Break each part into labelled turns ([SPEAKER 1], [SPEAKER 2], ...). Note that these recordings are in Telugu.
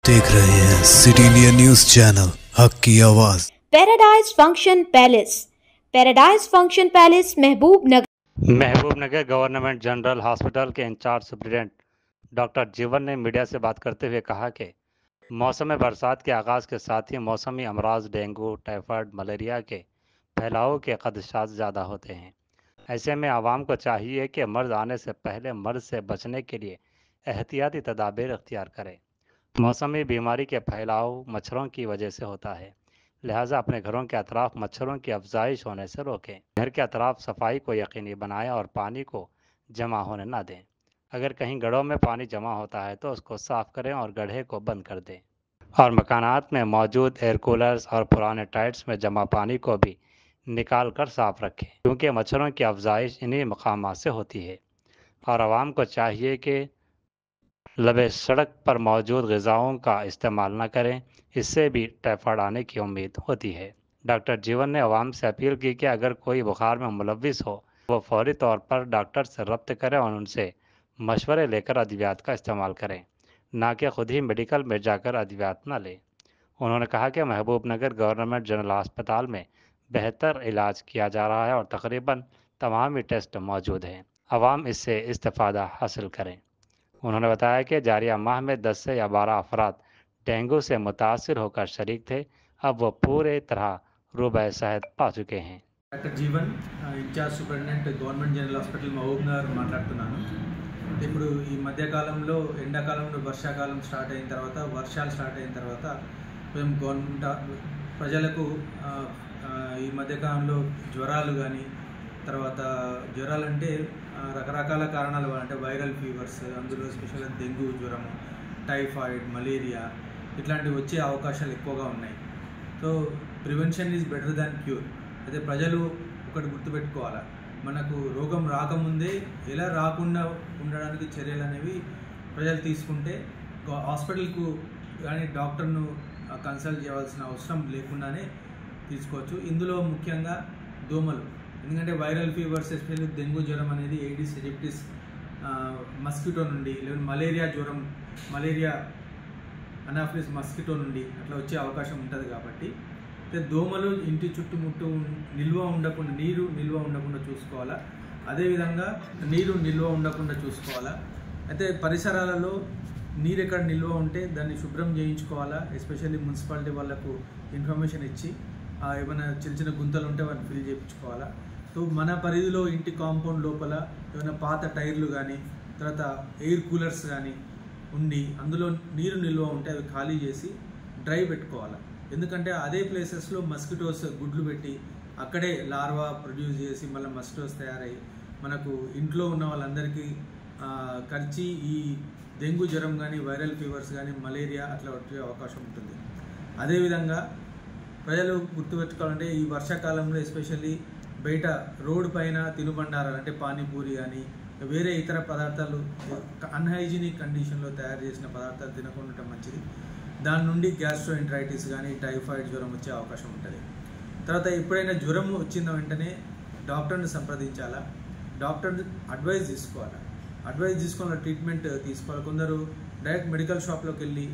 [SPEAKER 1] देख रहे हैं सिटी इंडिया न्यूज चैनल हक की आवाज।
[SPEAKER 2] Paradise function palace Mahbubnagar
[SPEAKER 3] government general hospital के इंचार्ज सुप्रिटेंडेंट डॉक्टर जीवन ने मीडिया से बात करते हुए कहा कि मौसम बरसात के आगाज़ के साथ ही मौसमी अमराज डेंगू, टाइफाइड, मलेरिया के फैलाव के खदशात ज़्यादा होते हैं। ऐसे में आवाम को चाहिए कि मर्ज आने से पहले मर्ज से बचने के लिए एहतियाती तदाबीर इख्तियार करें। मौसमी बीमारी के फैलाव मच्छरों की वजह से होता है, लिहाजा अपने घरों के अतराफ मच्छरों की अफजाइश होने से रोकें। घर के अतराफ सफाई को यकीनी बनाएं और पानी को जमा होने ना दें। अगर कहीं गढ़ों में पानी जमा होता है तो उसको साफ़ करें और गड्ढे को बंद कर दें। और मकानात में मौजूद एयर कूलर्स और पुराने टाइट्स में जमा पानी को भी निकाल कर साफ़ रखें, क्योंकि मच्छरों की अफजाइश इन्हीं मकामात से होती है। और आवाम को चाहिए कि लबे सड़क पर मौजूद ग़िज़ाओं का इस्तेमाल न करें, इससे भी टाइफाइड आने की उम्मीद होती है। डॉक्टर जीवन ने आवाम से अपील की कि अगर कोई बुखार में मुलव्विस हो वो फौरी तौर पर डॉक्टर से रब्त करें और उनसे मशवरे लेकर अद्वियात का इस्तेमाल करें, ना कि खुद ही मेडिकल में जाकर अद्वियात न लें। उन्होंने कहा कि महबूबनगर गवर्नमेंट जनरल अस्पताल में बेहतर इलाज किया जा रहा है और तकरीबन तमाम ही टेस्ट मौजूद हैं। आवाम इससे इस्तेफ़ादा हासिल करें। उन्होंने बताया कि जारिया माह में 10 से या 12 अफराद डेंगू से मुतासिर होकर शरीक थे, अब वो पूरे तरह रूबे सेहत पा चुके हैं।
[SPEAKER 4] Doctor Jeevan in charge superintendent government general hospital Mahabubnagar మాట్లాడుతున్నాను. ఇప్పుడు ఈ మధ్యకాలంలో ఎండాకాలంలో వర్షాకాలం స్టార్ట్ అయిన తర్వాత వర్షాలు స్టార్ట్ అయిన తర్వాత కొంచెం ప్రజలకు ఈ మధ్యకాలంలో జ్వరాలు కానీ తర్వాత జ్వరాలు అంటే రకరకాల కారణాల వల్ల అంటే వైరల్ ఫీవర్స్, అందులో స్పెషల్గా డెంగ్యూ జ్వరము, టైఫాయిడ్, మలేరియా ఇట్లాంటివి వచ్చే అవకాశాలు ఎక్కువగా ఉన్నాయి. So prevention is better than cure. అయితే ప్రజలు ఒకటి గుర్తుపెట్టుకోవాలి, మనకు రోగం రాకముందే ఎలా రాకుండా ఉండడానికి చర్యలు అనేవి ప్రజలు తీసుకుంటే హాస్పిటల్కు కానీ డాక్టర్ను కన్సల్ట్ చేయవలసిన అవసరం లేకుండానే తీసుకోవచ్చు. ఇందులో ముఖ్యంగా దోమలు, ఎందుకంటే వైరల్ ఫీవర్స్ ఎస్పెషల్లీ డెంగ్యూ జ్వరం అనేది ఏడిస్ ఎజిప్టిస్ మస్కిటో నుండి, లేదా మలేరియా జ్వరం, మలేరియా అనాఫిలిస్ మస్కిటో నుండి అట్లా వచ్చే అవకాశం ఉంటుంది. కాబట్టి దోమలు ఇంటి చుట్టుముట్టు నిల్వ ఉండకుండా, నీరు నిల్వ ఉండకుండా చూసుకోవాలా. అదేవిధంగా నీరు నిల్వ ఉండకుండా చూసుకోవాలా. అయితే పరిసరాలలో నీరు ఎక్కడ నిల్వ ఉంటే దాన్ని శుభ్రం చేయించుకోవాలా. ఎస్పెషల్లీ మున్సిపాలిటీ వాళ్ళకు ఇన్ఫర్మేషన్ ఇచ్చి ఏమైనా చిన్న చిన్న గుంతలు ఉంటే వాటిని ఫిల్ చేయించుకోవాలా. సో మన పరిధిలో ఇంటి కాంపౌండ్ లోపల ఏమైనా పాత టైర్లు కానీ తర్వాత ఎయిర్ కూలర్స్ కానీ ఉండి అందులో నీరు నిల్వ ఉంటే అవి ఖాళీ చేసి డ్రై పెట్టుకోవాలి. ఎందుకంటే అదే ప్లేసెస్లో మస్కిటోస్ గుడ్లు పెట్టి అక్కడే లార్వా ప్రొడ్యూస్ చేసి మళ్ళీ మస్కిటోస్ తయారయ్యి మనకు ఇంట్లో ఉన్న వాళ్ళందరికీ కరిచి ఈ డెంగ్యూ జ్వరం కానీ వైరల్ ఫీవర్స్ కానీ మలేరియా అట్లా వచ్చే అవకాశం ఉంటుంది. అదేవిధంగా ప్రజలు గుర్తుపెట్టుకోవాలంటే ఈ వర్షాకాలంలో ఎస్పెషల్లీ బయట రోడ్డు పైన తినుబండారాలు అంటే పానీపూరి కానీ వేరే ఇతర పదార్థాలు అన్హైజీనిక్ కండిషన్లో తయారు చేసిన పదార్థాలు తినకుండా ఉండటం మంచిది. దాని నుండి గ్యాస్ట్రోఎంటరైటిస్ కానీ టైఫాయిడ్ జ్వరం వచ్చే అవకాశం ఉంటుంది. తర్వాత ఎప్పుడైనా జ్వరం వచ్చిన వెంటనే డాక్టర్ని సంప్రదించాలా, డాక్టర్ అడ్వైజ్ తీసుకోవాలి. అడ్వైజ్ తీసుకున్న ట్రీట్మెంట్ తీసుకోవాలి. కొందరు డైరెక్ట్ మెడికల్ షాప్లోకి వెళ్ళి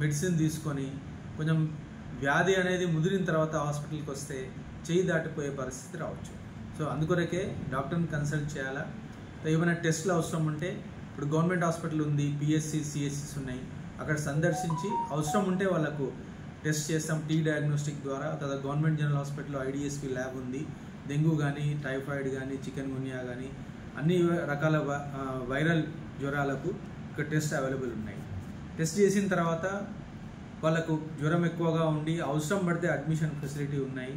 [SPEAKER 4] మెడిసిన్ తీసుకొని కొంచెం వ్యాధి అనేది ముదిరిన తర్వాత హాస్పిటల్కి వస్తే చేయి దాటిపోయే పరిస్థితి రావచ్చు. సో అందుకొరకే డాక్టర్ని కన్సల్ట్ చేయాలా. ఏమైనా టెస్ట్లు అవసరం ఉంటే ఇప్పుడు గవర్నమెంట్ హాస్పిటల్ ఉంది, పిఎస్సి, సిఎస్సిస్ ఉన్నాయి, అక్కడ సందర్శించి అవసరం ఉంటే వాళ్ళకు టెస్ట్ చేస్తాం టీ డయాగ్నోస్టిక్ ద్వారా. తర్వాత గవర్నమెంట్ జనరల్ హాస్పిటల్లో ఐడిఎస్పి ల్యాబ్ ఉంది. డెంగ్యూ కానీ టైఫాయిడ్ కానీ చికెన్ గున్యా కానీ అన్ని రకాల వైరల్ జ్వరాలకు ఇక్కడ టెస్ట్ అవైలబుల్ ఉన్నాయి. టెస్ట్ చేసిన తర్వాత వాళ్ళకు జ్వరం ఎక్కువగా ఉండి అవసరం పడితే అడ్మిషన్ ఫెసిలిటీ ఉన్నాయి.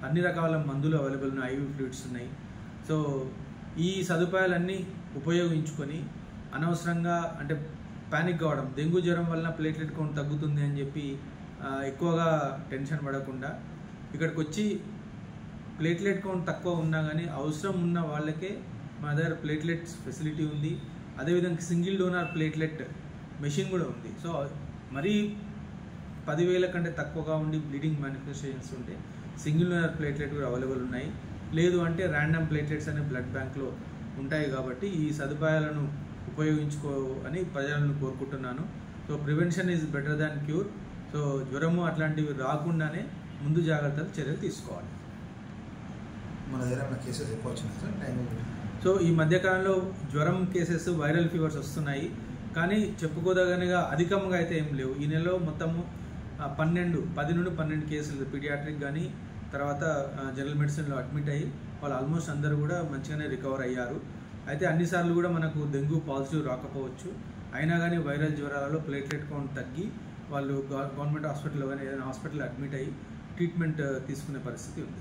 [SPEAKER 4] అన్ని రకాల మందులు అవైలబుల్ ఉన్నాయి, ఐవి ఫ్లూయిడ్స్ ఉన్నాయి. సో ఈ సదుపాయాలన్నీ ఉపయోగించుకొని అనవసరంగా అంటే ప్యానిక్ కావడం, డెంగ్యూ జ్వరం వలన ప్లేట్లెట్ కౌంట్ తగ్గుతుంది అని చెప్పి ఎక్కువగా టెన్షన్ పడకుండా ఇక్కడికి వచ్చి ప్లేట్లెట్ కౌంట్ తక్కువ ఉన్నా కానీ అవసరం ఉన్న వాళ్ళకే మన దగ్గర ప్లేట్లెట్స్ ఫెసిలిటీ ఉంది. అదేవిధంగా సింగిల్ డోనర్ ప్లేట్లెట్ మెషిన్ కూడా ఉంది. సో మరీ 10,000 కంటే తక్కువగా ఉండి బ్లీడింగ్ మేనిఫెస్టేషన్స్ ఉంటే సింగిల్ డోనర్ ప్లేట్లెట్ కూడా అవైలబుల్ ఉన్నాయి. లేదు అంటే ర్యాండమ్ ప్లేట్లెట్స్ అనే బ్లడ్ బ్యాంక్లో ఉంటాయి. కాబట్టి ఈ సదుపాయాలను ఉపయోగించుకో అని ప్రజలను కోరుకుంటున్నాను. So so prevention is better than cure. So జ్వరము అట్లాంటివి రాకుండానే ముందు జాగ్రత్తలు చర్యలు తీసుకోవాలి.
[SPEAKER 5] మన దగ్గర కేసెస్ ఎక్కువ వచ్చినాయి సార్.
[SPEAKER 4] సో ఈ మధ్యకాలంలో జ్వరం కేసెస్, వైరల్ ఫీవర్స్ వస్తున్నాయి, కానీ చెప్పుకోదగనగా అధికంగా అయితే ఏం లేవు. ఈ నెలలో మొత్తము 10 నుండి 12 కేసులు పీడియాట్రిక్ కానీ తర్వాత జనరల్ మెడిసిన్లో అడ్మిట్ అయ్యి వాళ్ళు ఆల్మోస్ట్ అందరూ కూడా మంచిగానే రికవర్ అయ్యారు. అయితే అన్నిసార్లు కూడా మనకు డెంగ్యూ పాజిటివ్ రాకపోవచ్చు, అయినా కానీ వైరల్ జ్వరాలలో ప్లేట్లెట్ కౌంట్ తగ్గి వాళ్ళు గవర్నమెంట్ హాస్పిటల్లో కానీ ఏదైనా హాస్పిటల్లో అడ్మిట్ అయ్యి ట్రీట్మెంట్ తీసుకునే పరిస్థితి ఉంది.